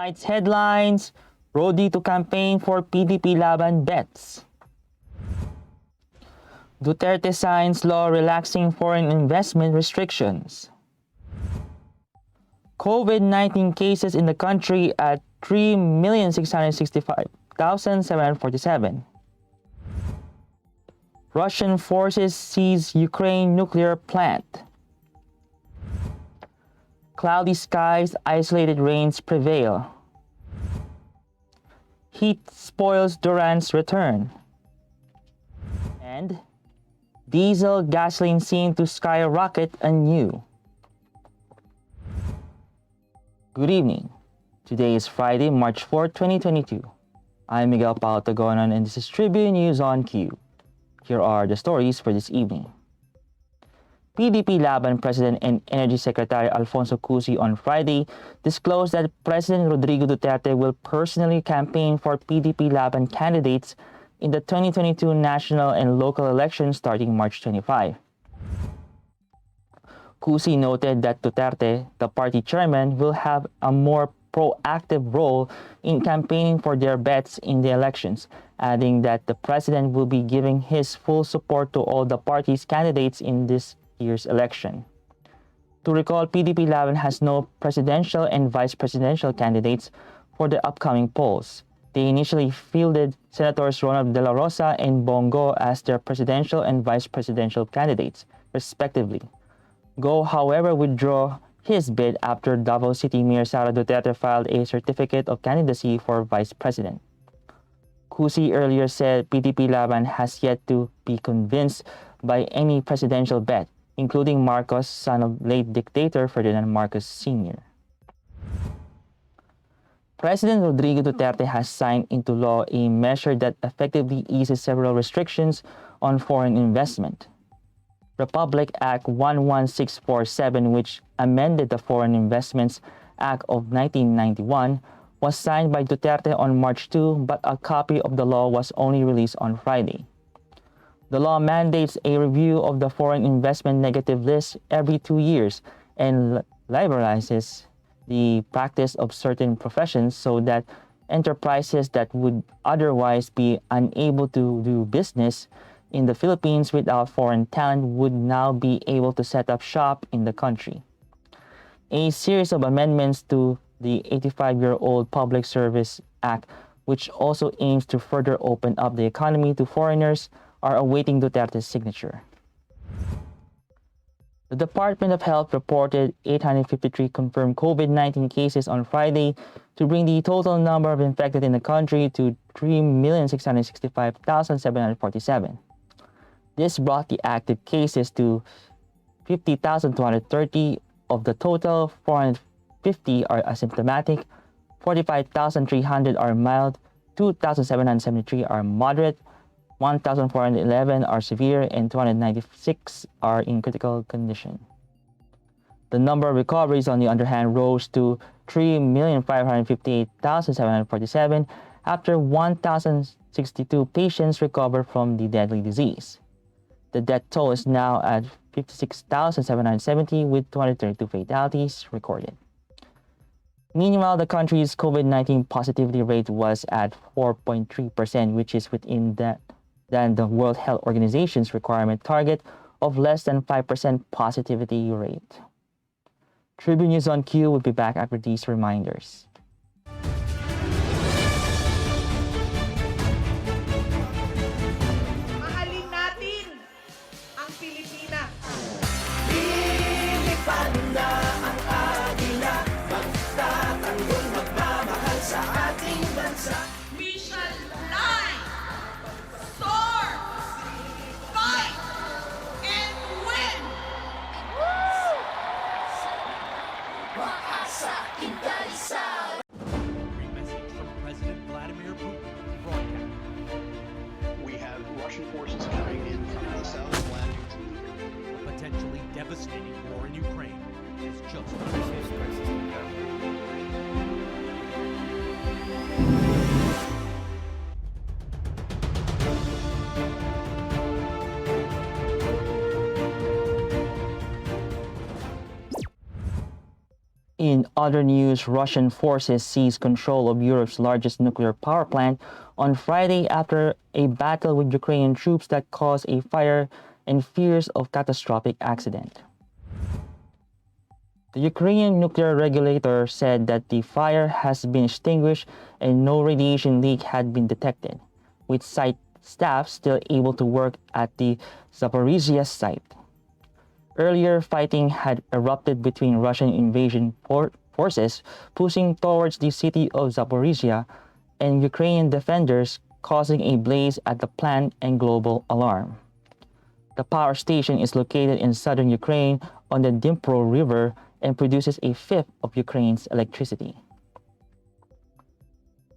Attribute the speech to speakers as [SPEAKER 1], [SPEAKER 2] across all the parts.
[SPEAKER 1] Tonight's headlines, Rody to campaign for PDP-Laban bets. Duterte signs law relaxing foreign investment restrictions. COVID-19 cases in the country at 3,665,747. Russian forces seize Ukraine nuclear plant. Cloudy skies, isolated rains prevail. Heat spoils Durant's return. And diesel gasoline seen to skyrocket anew. Good evening. Today is Friday, March 4, 2022. I'm Miguel Tagonan and this is Tribune News on Cue. Here are the stories for this evening. PDP-Laban President and Energy Secretary Alfonso Cusi on Friday disclosed that President Rodrigo Duterte will personally campaign for PDP-Laban candidates in the 2022 national and local elections starting March 25. Cusi noted that Duterte, the party chairman, will have a more proactive role in campaigning for their bets in the elections, adding that the president will be giving his full support to all the party's candidates in this year's election. To recall, PDP-Laban has no presidential and vice presidential candidates for the upcoming polls. They initially fielded Senators Ronald De La Rosa and Bongo as their presidential and vice presidential candidates, respectively. Go, however, withdrew his bid after Davao City Mayor Sara Duterte filed a certificate of candidacy for vice president. Cusi earlier said PDP-Laban has yet to be convinced by any presidential bet, including Marcos, son of late dictator Ferdinand Marcos Sr. President Rodrigo Duterte has signed into law a measure that effectively eases several restrictions on foreign investment. Republic Act 11647, which amended the Foreign Investments Act of 1991, was signed by Duterte on March 2, but a copy of the law was only released on Friday. The law mandates a review of the foreign investment negative list every 2 years and liberalizes the practice of certain professions so that enterprises that would otherwise be unable to do business in the Philippines without foreign talent would now be able to set up shop in the country. A series of amendments to the 85-year-old Public Service Act, which also aims to further open up the economy to foreigners, are awaiting Duterte's signature. The Department of Health reported 853 confirmed COVID-19 cases on Friday to bring the total number of infected in the country to 3,665,747. This brought the active cases to 50,230. Of the total, 450 are asymptomatic, 45,300 are mild, 2,773 are moderate, 1,411 are severe, and 296 are in critical condition. The number of recoveries, on the other hand, rose to 3,558,747 after 1,062 patients recovered from the deadly disease. The death toll is now at 56,770 with 232 fatalities recorded. Meanwhile, the country's COVID-19 positivity rate was at 4.3%, which is within than the World Health Organization's requirement target of less than 5% positivity rate. Tribune News on Cue will be back after these reminders.
[SPEAKER 2] Mahalin natin ang Pilipinas.
[SPEAKER 3] Lilipad na ang agila, magtatanggol, magmamahal sa ating bansa.
[SPEAKER 2] We shall fly, soar, fight, and win!
[SPEAKER 3] Maasa kintaisa.
[SPEAKER 4] Message from President Vladimir Putin broadcast.
[SPEAKER 5] We have Russian forces coming in from the south, landing to
[SPEAKER 4] A potentially devastating war in Ukraine is just
[SPEAKER 1] In other news, Russian forces seized control of Europe's largest nuclear power plant on Friday after a battle with Ukrainian troops that caused a fire and fears of catastrophic accident. The Ukrainian nuclear regulator said that the fire has been extinguished and no radiation leak had been detected, with site staff still able to work at the Zaporizhia site. Earlier, fighting had erupted between Russian invasion forces pushing towards the city of Zaporizhia and Ukrainian defenders, causing a blaze at the plant and global alarm. The power station is located in southern Ukraine on the Dnipro River and produces a fifth of Ukraine's electricity.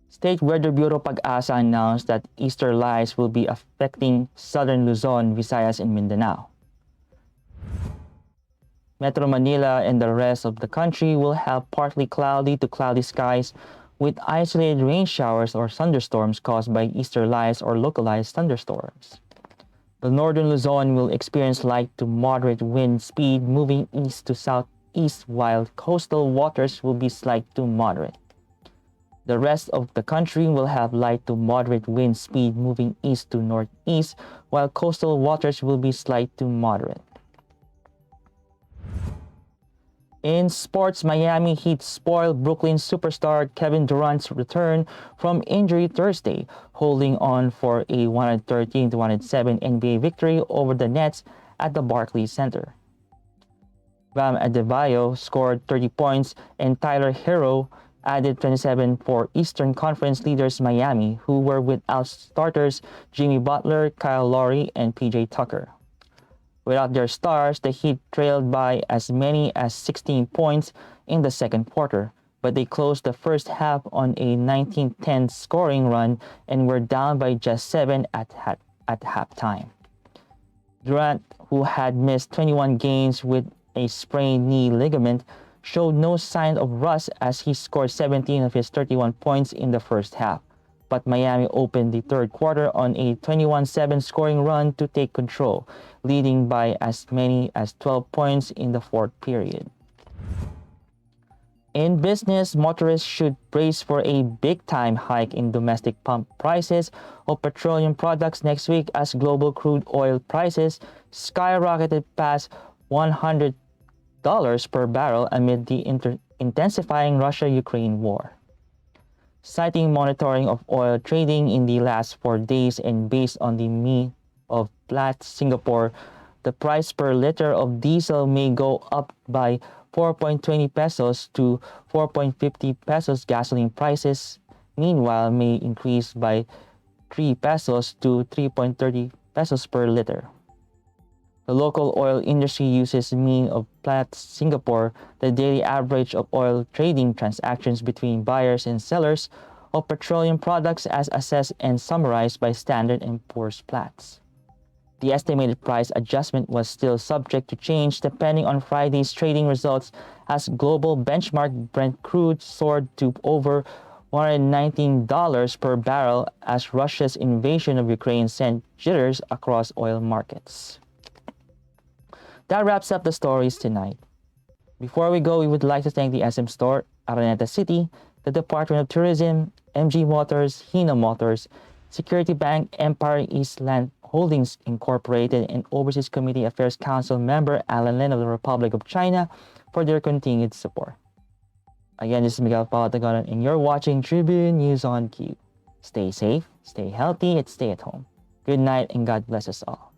[SPEAKER 1] State Weather Bureau Pag-asa announced that easter lights will be affecting southern Luzon, Visayas, and Mindanao. Metro Manila and the rest of the country will have partly cloudy to cloudy skies with isolated rain showers or thunderstorms caused by easter lights or localized thunderstorms. The northern Luzon will experience light to moderate wind speed moving east to southeast, while coastal waters will be slight to moderate. The rest of the country will have light to moderate wind speed moving east to northeast, while coastal waters will be slight to moderate. In sports, Miami Heat spoiled Brooklyn superstar Kevin Durant's return from injury Thursday, holding on for a 113-107 NBA victory over the Nets at the Barclays Center. Bam Adebayo scored 30 points and Tyler Hero added 27 for Eastern Conference leaders Miami, who were without starters Jimmy Butler, Kyle Lowry, and PJ Tucker. Without their stars, the Heat trailed by as many as 16 points in the second quarter, but they closed the first half on a 19-10 scoring run and were down by just 7 at halftime. Durant, who had missed 21 games with a sprained knee ligament, showed no sign of rust as he scored 17 of his 31 points in the first half. But Miami opened the third quarter on a 21-7 scoring run to take control, leading by as many as 12 points in the fourth period. In business, motorists should brace for a big-time hike in domestic pump prices of petroleum products next week as global crude oil prices skyrocketed past $100 per barrel amid the intensifying Russia-Ukraine war. Citing monitoring of oil trading in the last 4 days and based on the mean of Platts Singapore, the price per liter of diesel may go up by 4.20 pesos to 4.50 pesos. Gasoline prices, meanwhile, may increase by 3 pesos to 3.30 pesos per liter. The local oil industry uses mean of Platts Singapore, the daily average of oil trading transactions between buyers and sellers of petroleum products as assessed and summarized by Standard & Poor's Platts. The estimated price adjustment was still subject to change depending on Friday's trading results as global benchmark Brent crude soared to over $119 per barrel as Russia's invasion of Ukraine sent jitters across oil markets. That wraps up the stories tonight. Before we go, we would like to thank the SM Store, Araneta City, the Department of Tourism, MG Motors, Hino Motors, Security Bank, Empire East Land Holdings Incorporated, and Overseas Committee Affairs Council member Alan Lin of the Republic of China for their continued support. Again, this is Miguel Palatagonan, and you're watching Tribune News on Cue. Stay safe, stay healthy, and stay at home. Good night, and God bless us all.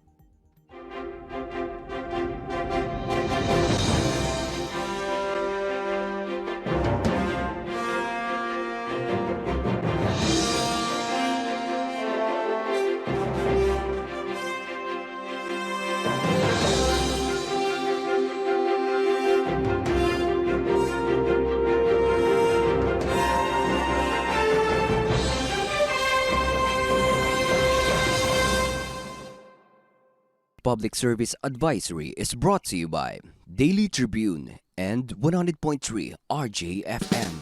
[SPEAKER 6] Public Service Advisory is brought to you by Daily Tribune and 100.3 RJFM.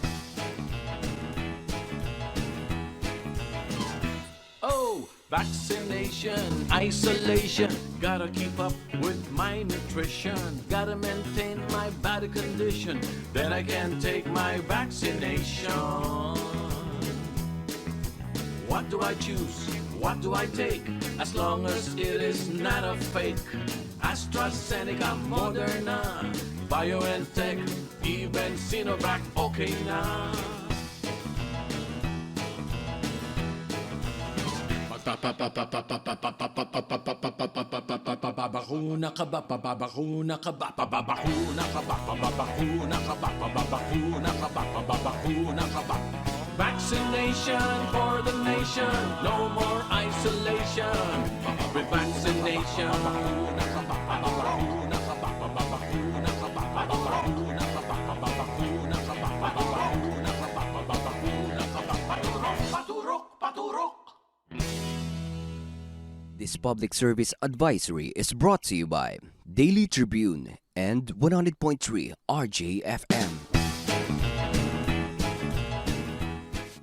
[SPEAKER 3] Oh, Vaccination, isolation, gotta keep up with my nutrition, gotta maintain my body condition, then I can take my vaccination. What do I choose? What do I take? As long as it is not a fake. AstraZeneca, Moderna, BioNTech, even Sinovac, okay na. Babakuna ka ba? Babakuna ka ba? Babakuna ka ba? Babakuna ka ba? Babakuna ka ba? Babakuna ka ba? Vaccination for the nation, no more isolation. With vaccination, babakuna ka ba? Babakuna ka ba? Babakuna ka ba? Babakuna ka ba? Babakuna ka ba? Babakuna ka ba? Babakuna ka ba? Paturok, paturok, paturok.
[SPEAKER 6] This public service advisory is brought to you by Daily Tribune and 100.3 RJFM.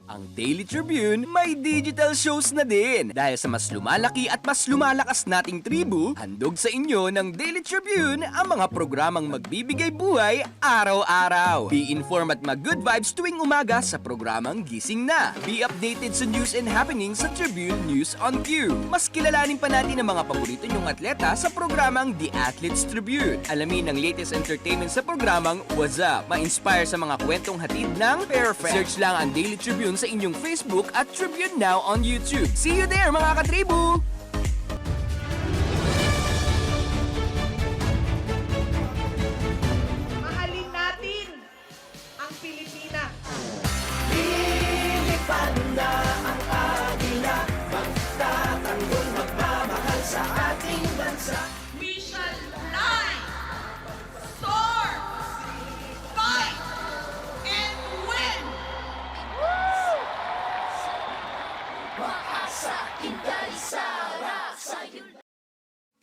[SPEAKER 6] Ang Daily Tribune may digital shows na din. Dahil sa mas lumalaki at mas lumalakas nating tribu, handog sa inyo ng Daily Tribune ang mga programang magbibigay buhay araw-araw. Be informed at mag-good vibes tuwing umaga sa programang Gising Na. Be updated sa news and happenings sa Tribune News on Cue. Mas kilalanin pa natin ang mga paborito nyong atleta sa programang The Athletes Tribune. Alamin ang latest entertainment sa programang What's Up. Ma-inspire sa mga kwentong hatid ng Perfect. Search lang ang Daily Tribune sa inyong Facebook at Tribune Now on YouTube. See you there mga katribu!
[SPEAKER 2] Mahalin natin ang Pilipinas.
[SPEAKER 3] Lilipad na ang agila, magtatanggol, magmamahal sa ating bansa.
[SPEAKER 2] We shall fly, soar, fight, and win!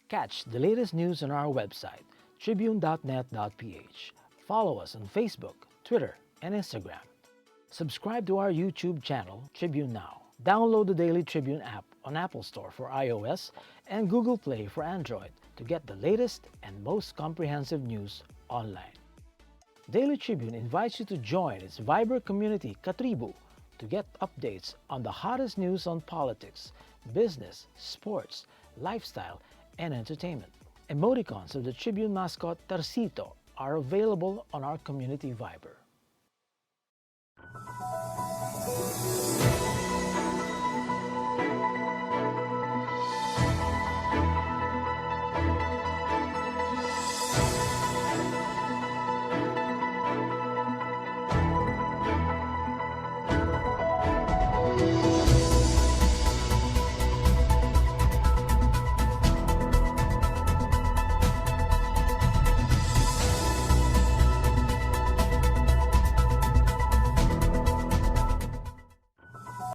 [SPEAKER 7] Catch the latest news on our website, tribune.net.ph. Follow us on Facebook, Twitter, and Instagram. Subscribe to our YouTube channel, Tribune Now. Download the Daily Tribune app on Apple Store for iOS and Google Play for Android to get the latest and most comprehensive news online. Daily Tribune invites you to join its Viber community, Katribu, to get updates on the hottest news on politics, business, sports, lifestyle, and entertainment. Emoticons of the Tribune mascot Tarsito are available on our community Viber.